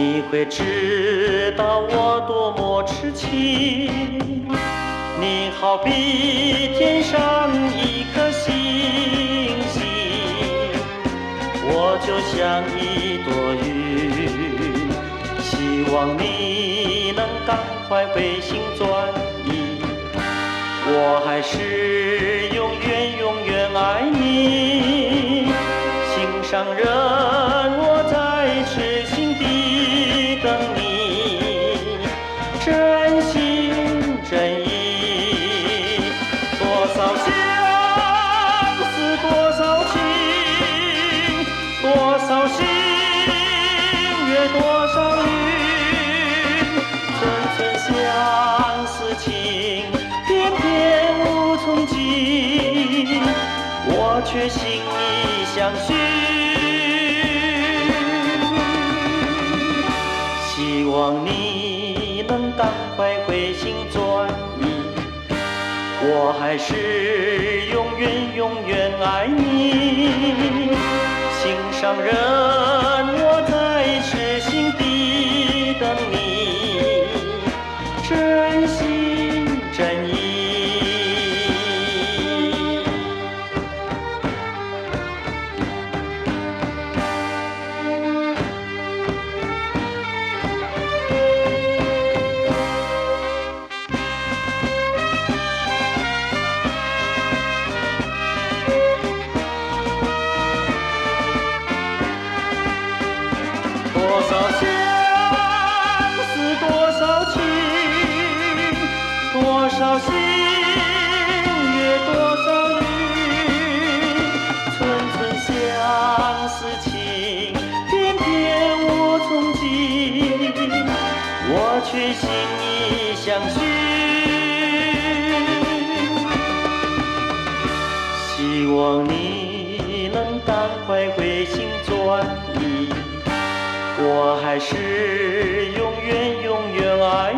你会知道我多么痴情。你好比天上一颗星星，我就像一朵云，希望你能赶快回心转意。我还是永远永远爱你，心上人，我在痴心地等你，真心真意。多少相思多少情，多少心月多少云，寸寸相思情，偏偏无从尽，我却心意相许。希望你能赶快回心转意，我还是永远永远爱你，心上人，我在痴心地等你，真心真意。多少相思多少情，多少心月多少云，寸寸相思情，偏偏无从尽，我却心意相许。希望你能赶快回心转意，我还是永远永远爱